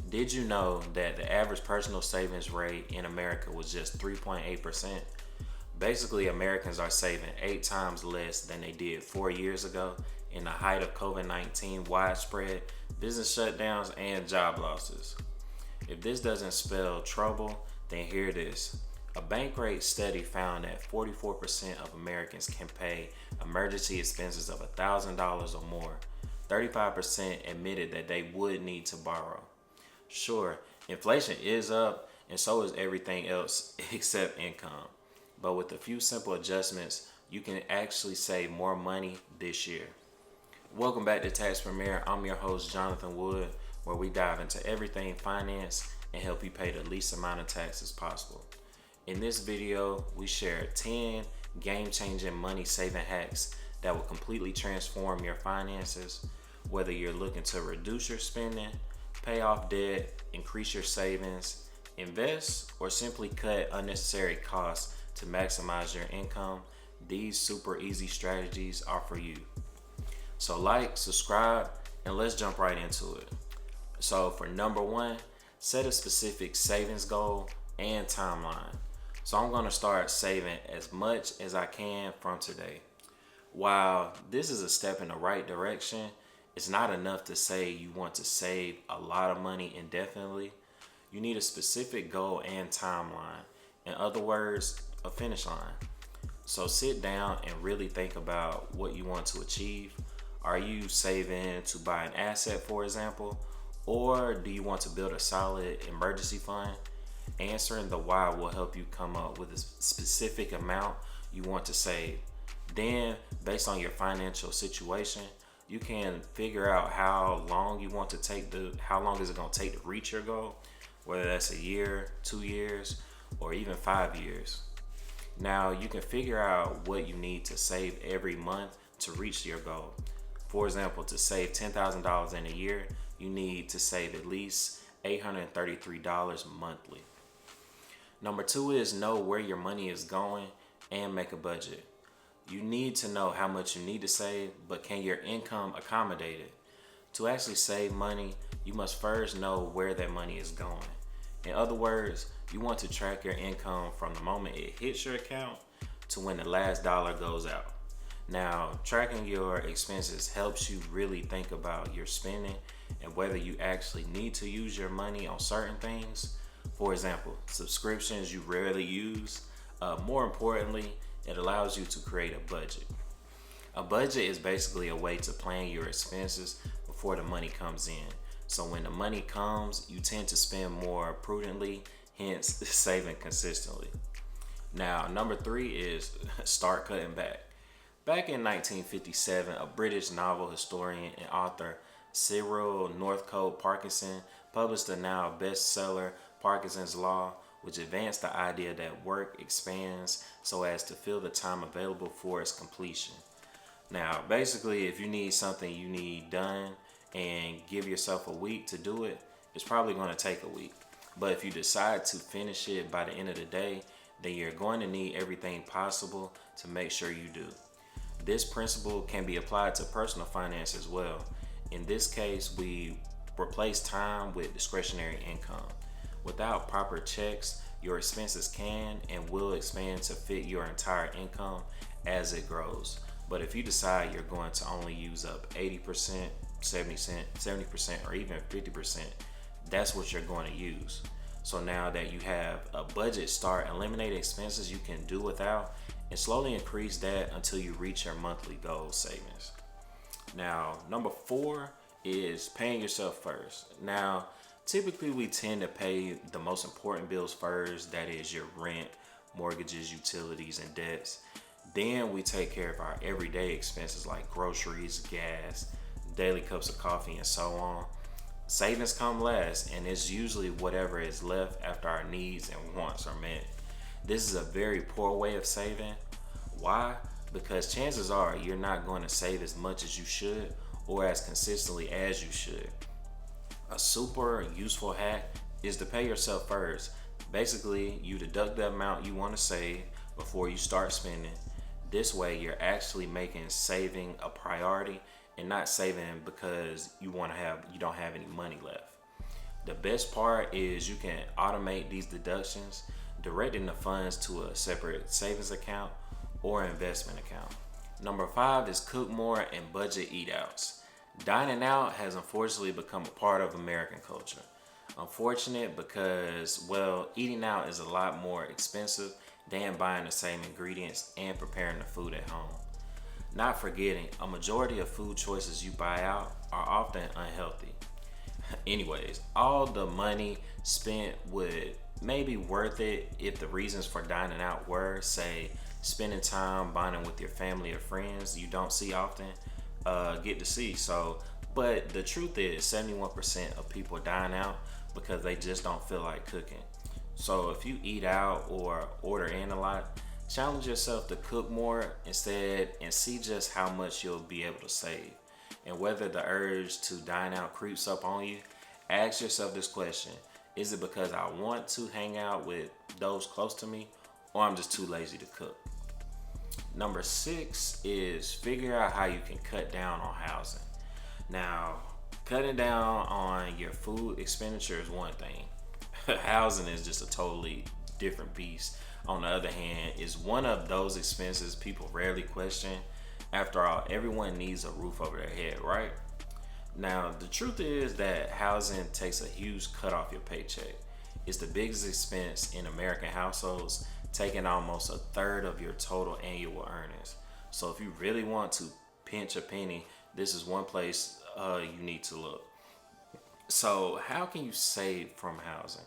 Did you know that the average personal savings rate in America was just 3.8%? Basically, Americans are saving 8 times less than they did 4 years ago in the height of COVID-19 widespread business shutdowns and job losses. If this doesn't spell trouble, then hear this. A Bankrate study found that 44% of Americans can pay emergency expenses of $1,000 or more. 35% admitted that they would need to borrow. Sure, inflation is up, and so is everything else except income. But with a few simple adjustments, you can actually save more money this year. Welcome back to Tax Premier. I'm your host, Johnathan Wood, where we dive into everything finance and help you pay the least amount of taxes possible. In this video, we share 10 game-changing money-saving hacks that will completely transform your finances, whether you're looking to reduce your spending, pay off debt, increase your savings, invest, or simply cut unnecessary costs to maximize your income. These super easy strategies are for you. So like, subscribe, and let's jump right into it. So for number one, set a specific savings goal and timeline. So I'm going to start saving as much as I can from today. While this is a step in the right direction, it's not enough to say you want to save a lot of money indefinitely. You need a specific goal and timeline. In other words, a finish line. So sit down and really think about what you want to achieve. Are you saving to buy an asset, for example? Or do you want to build a solid emergency fund? Answering the why will help you come up with a specific amount you want to save. Then, based on your financial situation, you can figure out how long is it going to take to reach your goal, whether that's a year, 2 years, or even 5 years. Now, you can figure out what you need to save every month to reach your goal. For example, to save $10,000 in a year, you need to save at least $833 monthly. Number two is know where your money is going and make a budget. You need to know how much you need to save, but can your income accommodate it? To actually save money, you must first know where that money is going. In other words, you want to track your income from the moment it hits your account to when the last dollar goes out. Now, tracking your expenses helps you really think about your spending and whether you actually need to use your money on certain things. For example, subscriptions you rarely use. More importantly, it allows you to create a budget. A budget is basically a way to plan your expenses before the money comes in. So when the money comes, you tend to spend more prudently, hence saving consistently. Now, number three is start cutting back. Back in 1957, a British novel historian and author, Cyril Northcote Parkinson, published the now bestseller Parkinson's Law, which advanced the idea that work expands so as to fill the time available for its completion. Now, basically, if you need something you need done and give yourself a week to do it, it's probably going to take a week. But if you decide to finish it by the end of the day, then you're going to need everything possible to make sure you do. This principle can be applied to personal finance as well. In this case, we replace time with discretionary income. Without proper checks, your expenses can and will expand to fit your entire income as it grows. But if you decide you're going to only use up 80%, 70%, or even 50%, that's what you're going to use. So now that you have a budget, start eliminating expenses you can do without and slowly increase that until you reach your monthly goal savings. Now, number four is paying yourself first. Now, typically we tend to pay the most important bills first, that is your rent, mortgages, utilities, and debts. Then we take care of our everyday expenses like groceries, gas, daily cups of coffee, and so on. Savings come last, and it's usually whatever is left after our needs and wants are met. This is a very poor way of saving. Why? Because chances are you're not going to save as much as you should or as consistently as you should. A super useful hack is to pay yourself first. Basically, you deduct the amount you want to save before you start spending. This way, you're actually making saving a priority and not saving because you don't have any money left. The best part is you can automate these deductions, directing the funds to a separate savings account or investment account. Number 5 is cook more and budget eat outs. Dining out has unfortunately become a part of American culture. Unfortunate because, well, eating out is a lot more expensive than buying the same ingredients and preparing the food at home. Not forgetting, a majority of food choices you buy out are often unhealthy. Anyways, all the money spent would maybe worth it if the reasons for dining out were, say, spending time bonding with your family or friends you don't see often, get to see. So, but the truth is, 71% of people dine out because they just don't feel like cooking. So, if you eat out or order in a lot, challenge yourself to cook more instead and see just how much you'll be able to save. And whether the urge to dine out creeps up on you, ask yourself this question: is it because I want to hang out with those close to me, or I'm just too lazy to cook? Number 6 is figure out how you can cut down on housing. Now, cutting down on your food expenditure is one thing. Housing is just a totally different beast. On the other hand, is one of those expenses people rarely question. After all, everyone needs a roof over their head, right? Now, the truth is that housing takes a huge cut off your paycheck. It's the biggest expense in American households, taking almost a third of your total annual earnings. So if you really want to pinch a penny, this is one place you need to look. So how can you save from housing?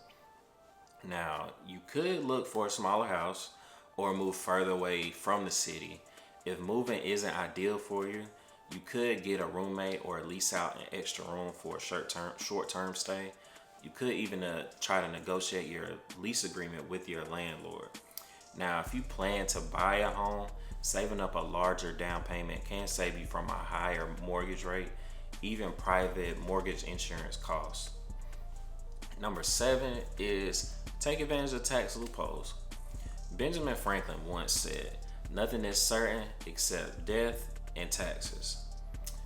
Now, you could look for a smaller house or move further away from the city. If moving isn't ideal for you, you could get a roommate or lease out an extra room for a short-term stay. You could even try to negotiate your lease agreement with your landlord. Now, if you plan to buy a home, saving up a larger down payment can save you from a higher mortgage rate, even private mortgage insurance costs. Number 7 is take advantage of tax loopholes. Benjamin Franklin once said, "Nothing is certain except death and taxes."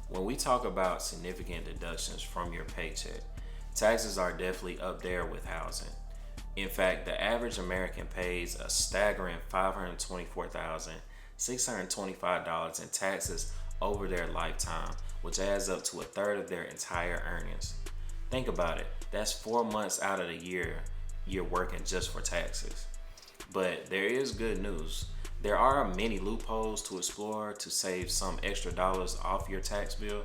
When we talk about significant deductions from your paycheck, taxes are definitely up there with housing. In fact, the average American pays a staggering $524,625 in taxes over their lifetime, which adds up to a third of their entire earnings. Think about it. That's 4 months out of the year you're working just for taxes. But there is good news. There are many loopholes to explore to save some extra dollars off your tax bill.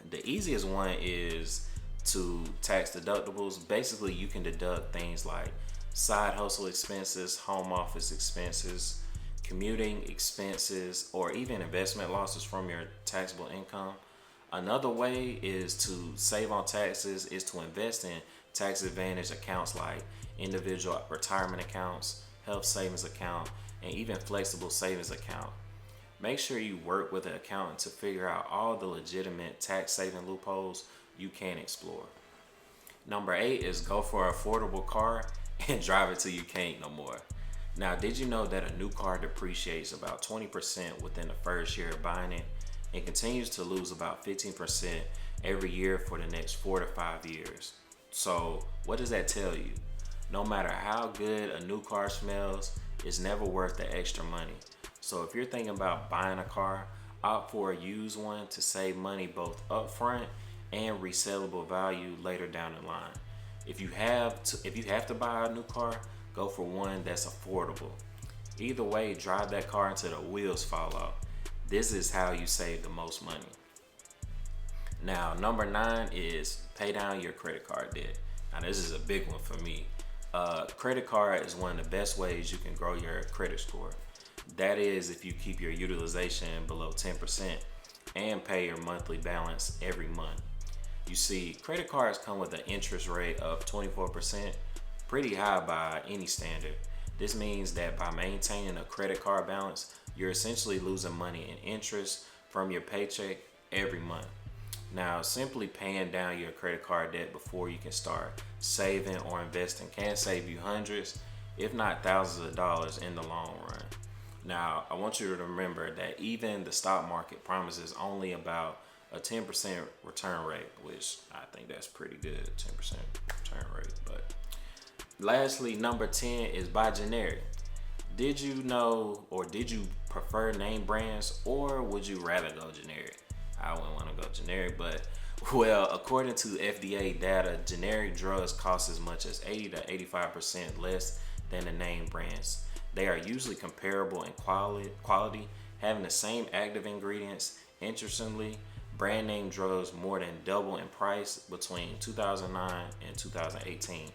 The easiest one is to tax deductibles. Basically, you can deduct things like side hustle expenses, home office expenses, commuting expenses, or even investment losses from your taxable income. Another way is to save on taxes is to invest in tax advantage accounts like individual retirement accounts, health savings account, and even flexible savings account. Make sure you work with an accountant to figure out all the legitimate tax saving loopholes you can explore. Number 8 is go for an affordable car and drive it till you can't no more. Now, did you know that a new car depreciates about 20% within the first year of buying it and continues to lose about 15% every year for the next 4 to 5 years? So, what does that tell you? No matter how good a new car smells, it's never worth the extra money. So if you're thinking about buying a car, opt for a used one to save money both upfront and resellable value later down the line. If you have to buy a new car, go for one that's affordable. Either way, drive that car until the wheels fall off. This is how you save the most money. Now, number 9 is pay down your credit card debt. Now, this is a big one for me. Credit card is one of the best ways you can grow your credit score. That is if you keep your utilization below 10% and pay your monthly balance every month. You see, credit cards come with an interest rate of 24%, pretty high by any standard. This means that by maintaining a credit card balance, you're essentially losing money in interest from your paycheck every month. Now, simply paying down your credit card debt before you can start saving or investing can save you hundreds, if not thousands of dollars in the long run. Now, I want you to remember that even the stock market promises only about a 10% return rate, which I think that's pretty good, 10% return rate. But lastly, number 10 is buy generic. Did you know, or did you prefer name brands, or would you rather go generic? I wouldn't want to go generic, but well, according to FDA data, generic drugs cost as much as 80 to 85% less than the name brands. They are usually comparable in quality, having the same active ingredients. Interestingly, brand name drugs more than double in price between 2009 and 2018,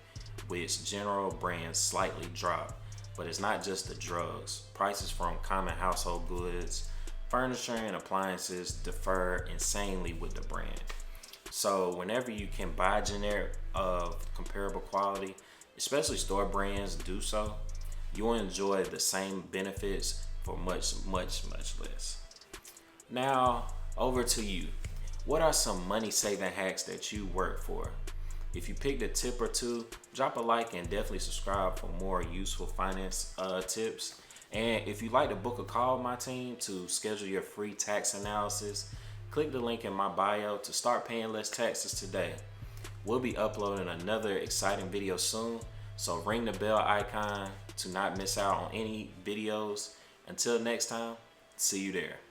which general brands slightly dropped. But it's not just the drugs. Prices from common household goods, furniture, and appliances differ insanely with the brand. So whenever you can buy generic of comparable quality, especially store brands do so, you'll enjoy the same benefits for much less. Now, over to you. What are some money saving hacks that you work for? If you picked a tip or two, drop a like and definitely subscribe for more useful finance tips. And if you'd like to book a call with my team to schedule your free tax analysis, click the link in my bio to start paying less taxes today. We'll be uploading another exciting video soon, so ring the bell icon to not miss out on any videos. Until next time, see you there.